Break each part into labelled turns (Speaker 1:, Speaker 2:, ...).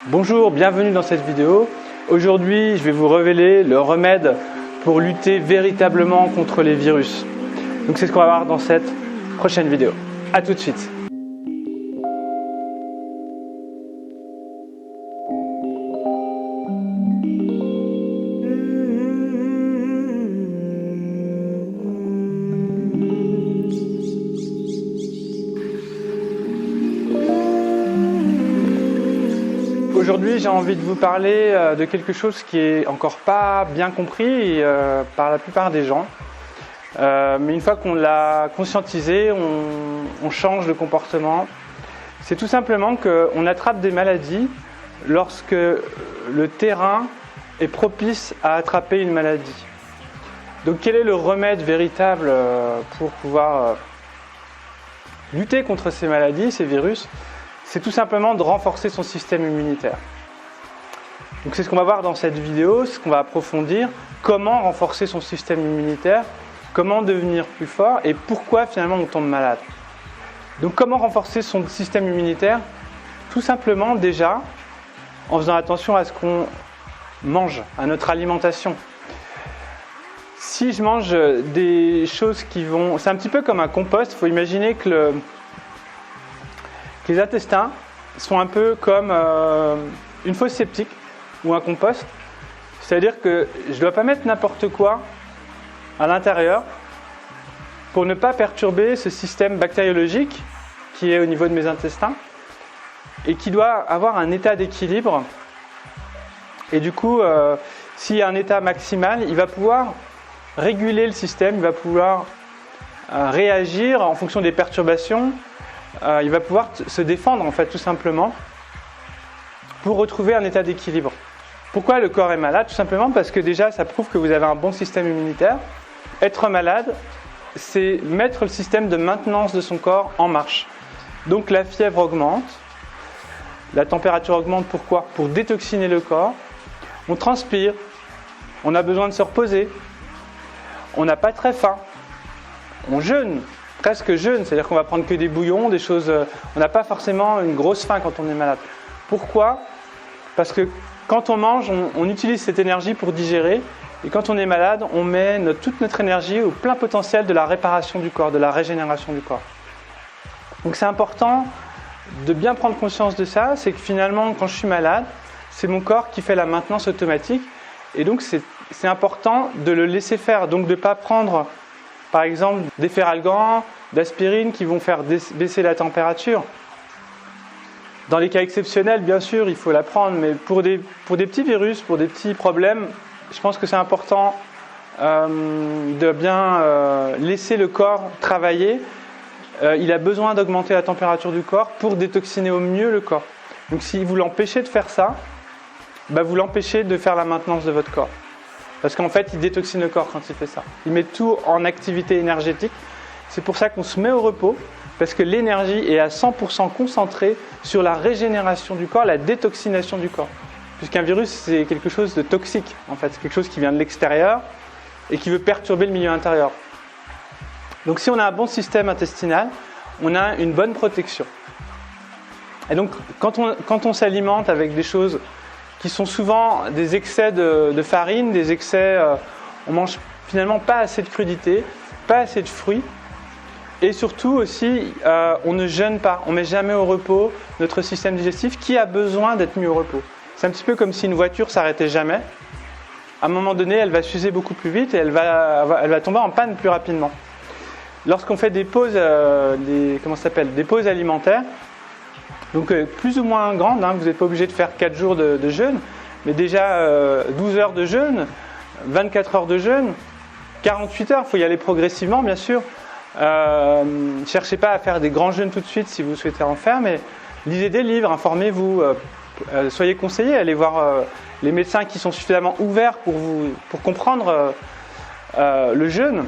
Speaker 1: Bonjour, bienvenue dans cette vidéo. Aujourd'hui, je vais vous révéler le remède pour lutter véritablement contre les virus. Donc c'est ce qu'on va voir dans cette prochaine vidéo. A tout de suite. Aujourd'hui, j'ai envie de vous parler de quelque chose qui est encore pas bien compris par la plupart des gens. Mais une fois qu'on l'a conscientisé, on change de comportement. C'est tout simplement qu'on attrape des maladies lorsque le terrain est propice à attraper une maladie. Donc quel est le remède véritable pour pouvoir lutter contre ces maladies, ces virus ? C'est tout simplement de renforcer son système immunitaire. Donc c'est ce qu'on va voir dans cette vidéo, ce qu'on va approfondir, comment renforcer son système immunitaire, comment devenir plus fort et pourquoi finalement on tombe malade. Donc comment renforcer son système immunitaire ? Tout simplement déjà en faisant attention à ce qu'on mange, à notre alimentation. Si je mange des choses qui vont... C'est un petit peu comme un compost, il faut imaginer que les intestins sont un peu comme une fosse septique ou un compost. C'est-à-dire que je ne dois pas mettre n'importe quoi à l'intérieur pour ne pas perturber ce système bactériologique qui est au niveau de mes intestins et qui doit avoir un état d'équilibre. Et du coup, s'il y a un état maximal, il va pouvoir réguler le système, il va pouvoir réagir en fonction des perturbations. Il va pouvoir se défendre en fait tout simplement pour retrouver un état d'équilibre. Pourquoi le corps est malade ? Tout simplement parce que déjà ça prouve que vous avez un bon système immunitaire. Être malade, c'est mettre le système de maintenance de son corps en marche. Donc la fièvre augmente, la température augmente, pourquoi ? Pour détoxiner le corps. On transpire, on a besoin de se reposer, on n'a pas très faim, on jeûne. Presque jeûne, c'est-à-dire qu'on va prendre que des bouillons, des choses... On n'a pas forcément une grosse faim quand on est malade. Pourquoi ? Parce que quand on mange, on utilise cette énergie pour digérer. Et quand on est malade, on met toute notre énergie au plein potentiel de la réparation du corps, de la régénération du corps. Donc c'est important de bien prendre conscience de ça. C'est que finalement, quand je suis malade, c'est mon corps qui fait la maintenance automatique. Et donc c'est important de le laisser faire. Donc de ne pas prendre... Par exemple, des feralgans, d'aspirine qui vont faire baisser la température. Dans les cas exceptionnels, bien sûr, il faut la prendre, mais pour des petits virus, pour des petits problèmes, je pense que c'est important de bien laisser le corps travailler. Il a besoin d'augmenter la température du corps pour détoxiner au mieux le corps. Donc si vous l'empêchez de faire ça, vous l'empêchez de faire la maintenance de votre corps. Parce qu'en fait, il détoxine le corps quand il fait ça. Il met tout en activité énergétique. C'est pour ça qu'on se met au repos, parce que l'énergie est à 100% concentrée sur la régénération du corps, la détoxination du corps. Puisqu'un virus, c'est quelque chose de toxique, en fait. C'est quelque chose qui vient de l'extérieur et qui veut perturber le milieu intérieur. Donc si on a un bon système intestinal, on a une bonne protection. Et donc, quand on s'alimente avec des choses qui sont souvent des excès de farine, des excès... on mange finalement pas assez de crudités, pas assez de fruits. Et surtout aussi, on ne jeûne pas, on ne met jamais au repos notre système digestif qui a besoin d'être mis au repos. C'est un petit peu comme si une voiture s'arrêtait jamais. À un moment donné, elle va s'user beaucoup plus vite et elle va tomber en panne plus rapidement. Lorsqu'on fait des pauses, des pauses alimentaires, donc plus ou moins grande, vous n'êtes pas obligé de faire 4 jours de jeûne, mais déjà 12 heures de jeûne, 24 heures de jeûne, 48 heures, il faut y aller progressivement bien sûr. Ne cherchez pas à faire des grands jeûnes tout de suite si vous souhaitez en faire, mais lisez des livres, informez-vous, soyez conseillés, allez voir les médecins qui sont suffisamment ouverts pour comprendre le jeûne.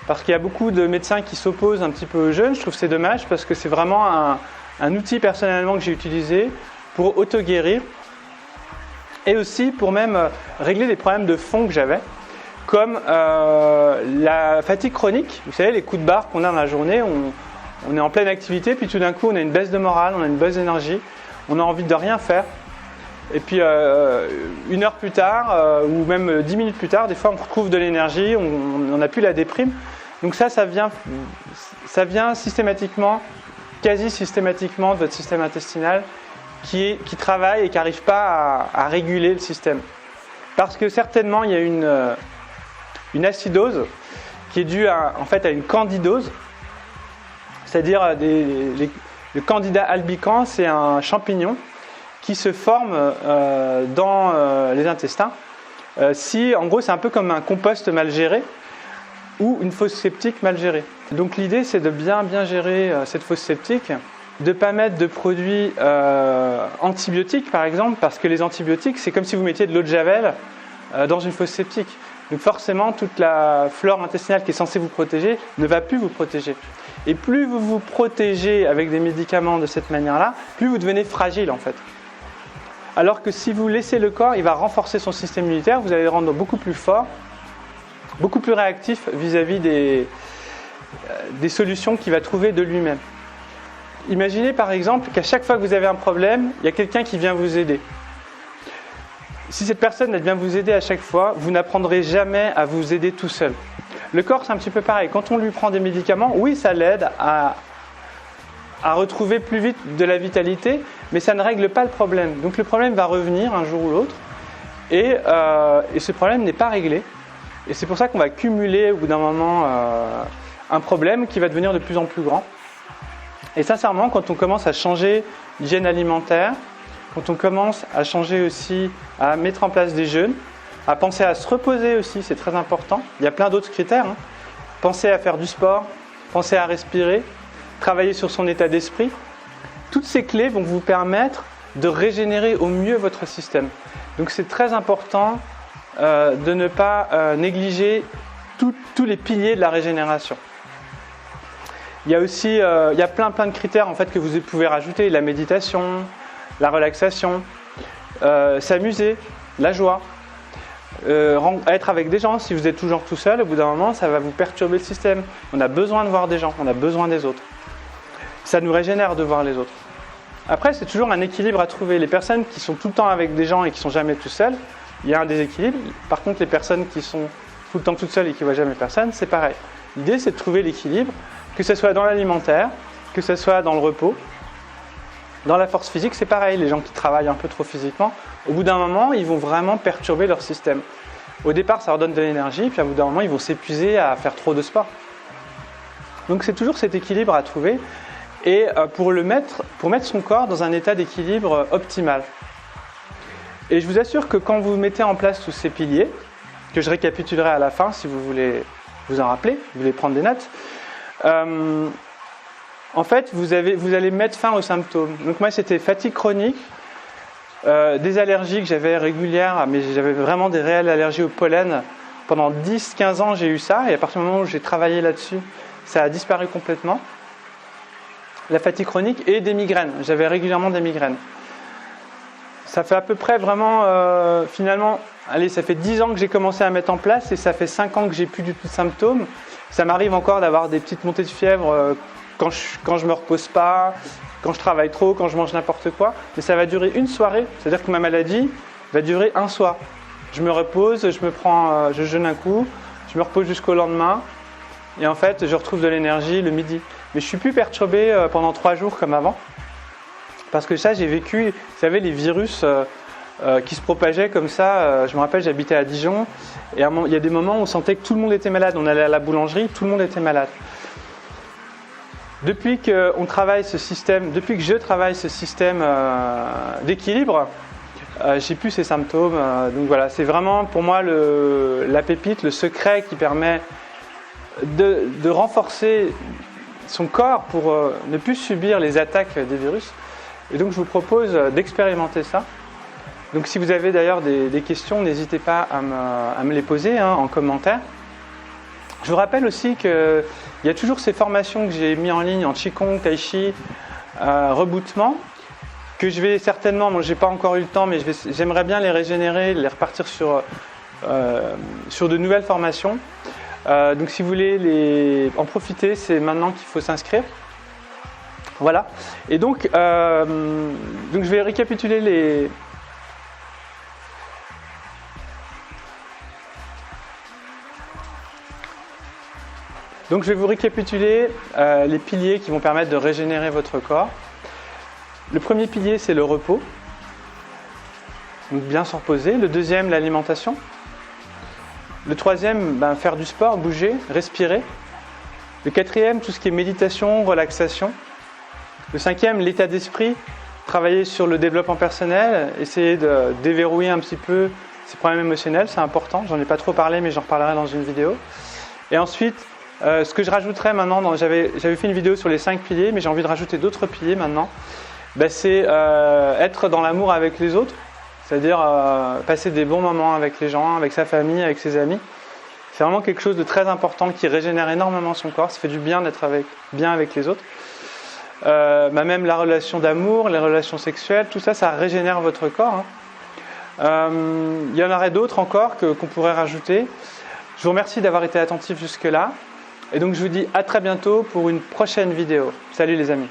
Speaker 1: Parce qu'il y a beaucoup de médecins qui s'opposent un petit peu au jeûne, je trouve que c'est dommage parce que c'est vraiment un outil personnellement que j'ai utilisé pour auto-guérir et aussi pour même régler des problèmes de fond que j'avais, comme la fatigue chronique. Vous savez, les coups de barre qu'on a dans la journée, on est en pleine activité, puis tout d'un coup on a une baisse de morale, on a une baisse d'énergie, on a envie de rien faire. Et puis 1 heure plus tard, ou même 10 minutes plus tard, des fois on retrouve de l'énergie, on n'a plus la déprime. Donc ça vient systématiquement, quasi systématiquement de votre système intestinal qui travaille et qui n'arrive pas à réguler le système. Parce que certainement il y a une acidose qui est due en fait à une candidose, c'est-à-dire le candida albicans, c'est un champignon qui se forme dans les intestins. En gros, c'est un peu comme un compost mal géré ou une fosse septique mal gérée. Donc l'idée, c'est de bien gérer cette fosse septique, de ne pas mettre de produits antibiotiques, par exemple, parce que les antibiotiques, c'est comme si vous mettiez de l'eau de Javel dans une fosse septique. Donc forcément, toute la flore intestinale qui est censée vous protéger ne va plus vous protéger. Et plus vous vous protégez avec des médicaments de cette manière-là, plus vous devenez fragile en fait. Alors que si vous laissez le corps, il va renforcer son système immunitaire, vous allez le rendre beaucoup plus fort, beaucoup plus réactif vis-à-vis des solutions qu'il va trouver de lui-même. Imaginez par exemple qu'à chaque fois que vous avez un problème, il y a quelqu'un qui vient vous aider. Si cette personne vient vous aider à chaque fois, vous n'apprendrez jamais à vous aider tout seul. Le corps, c'est un petit peu pareil. Quand on lui prend des médicaments, oui, ça l'aide à retrouver plus vite de la vitalité, mais ça ne règle pas le problème. Donc le problème va revenir un jour ou l'autre, et ce problème n'est pas réglé. Et c'est pour ça qu'on va cumuler au bout d'un moment un problème qui va devenir de plus en plus grand. Et sincèrement, quand on commence à changer l'hygiène alimentaire, quand on commence à changer aussi, à mettre en place des jeûnes, à penser à se reposer aussi, c'est très important. Il y a plein d'autres critères. Penser à faire du sport, penser à respirer, travailler sur son état d'esprit. Toutes ces clés vont vous permettre de régénérer au mieux votre système. Donc c'est très important de ne pas négliger tous les piliers de la régénération. Il y a aussi plein de critères en fait, que vous pouvez rajouter. La méditation, la relaxation, s'amuser, la joie. Être avec des gens, si vous êtes toujours tout seul, au bout d'un moment, ça va vous perturber le système. On a besoin de voir des gens, on a besoin des autres. Ça nous régénère de voir les autres. Après, c'est toujours un équilibre à trouver. Les personnes qui sont tout le temps avec des gens et qui ne sont jamais tout seuls, il y a un déséquilibre. Par contre, les personnes qui sont tout le temps toutes seules et qui ne voient jamais personne, c'est pareil. L'idée, c'est de trouver l'équilibre, que ce soit dans l'alimentaire, que ce soit dans le repos. Dans la force physique, c'est pareil. Les gens qui travaillent un peu trop physiquement, au bout d'un moment, ils vont vraiment perturber leur système. Au départ, ça leur donne de l'énergie, puis au bout d'un moment, ils vont s'épuiser à faire trop de sport. Donc c'est toujours cet équilibre à trouver, et pour mettre son corps dans un état d'équilibre optimal. Et je vous assure que quand vous mettez en place tous ces piliers, que je récapitulerai à la fin si vous voulez vous en rappeler, vous voulez prendre des notes, en fait, vous allez mettre fin aux symptômes. Donc moi, c'était fatigue chronique, des allergies que j'avais régulières, mais j'avais vraiment des réelles allergies au pollen. Pendant 10-15 ans, j'ai eu ça, et à partir du moment où j'ai travaillé là-dessus, ça a disparu complètement. La fatigue chronique et des migraines. J'avais régulièrement des migraines. Ça fait à peu près vraiment, finalement, ça fait 10 ans que j'ai commencé à mettre en place, et ça fait 5 ans que j'ai plus du tout de symptômes. Ça m'arrive encore d'avoir des petites montées de fièvre quand je me repose pas, quand je travaille trop, quand je mange n'importe quoi, mais ça va durer une soirée, c'est-à-dire que ma maladie va durer un soir. Je me repose, je jeûne un coup, je me repose jusqu'au lendemain, et en fait, je retrouve de l'énergie le midi. Mais je suis plus perturbé pendant 3 jours comme avant, parce que ça, j'ai vécu, vous savez, les virus qui se propageaient comme ça. Je me rappelle, j'habitais à Dijon, et il y a des moments où on sentait que tout le monde était malade. On allait à la boulangerie, tout le monde était malade. Depuis que je travaille ce système d'équilibre, j'ai plus ces symptômes. Donc voilà, c'est vraiment pour moi la pépite, le secret qui permet de renforcer son corps pour ne plus subir les attaques des virus. Et donc je vous propose d'expérimenter ça. Donc si vous avez d'ailleurs des questions, n'hésitez pas à me les poser en commentaire. Je vous rappelle aussi qu'il y a toujours ces formations que j'ai mis en ligne en Qigong, Tai Chi, rebootement, que je vais certainement, moi j'ai pas encore eu le temps, mais j'aimerais bien les régénérer, les repartir sur de nouvelles formations. Donc si vous voulez en profiter, c'est maintenant qu'il faut s'inscrire. Voilà. Et donc je vais récapituler Donc je vais vous récapituler les piliers qui vont permettre de régénérer votre corps. Le premier pilier, c'est le repos. Donc bien se reposer. Le deuxième, l'alimentation. Le troisième, faire du sport, bouger, respirer. Le quatrième, tout ce qui est méditation, relaxation. Le cinquième, l'état d'esprit. Travailler sur le développement personnel, essayer de déverrouiller un petit peu ces problèmes émotionnels, c'est important. J'en ai pas trop parlé, mais j'en reparlerai dans une vidéo. Et ensuite, ce que je rajouterais maintenant, j'avais fait une vidéo sur les 5 piliers, mais j'ai envie de rajouter d'autres piliers maintenant. C'est être dans l'amour avec les autres, c'est-à-dire passer des bons moments avec les gens, avec sa famille, avec ses amis. C'est vraiment quelque chose de très important qui régénère énormément son corps. Ça fait du bien d'être bien avec les autres. Même la relation d'amour, les relations sexuelles, tout ça, ça régénère votre corps. Il y en aurait d'autres encore qu'on pourrait rajouter. Je vous remercie d'avoir été attentif jusque-là. Et donc je vous dis à très bientôt pour une prochaine vidéo. Salut les amis.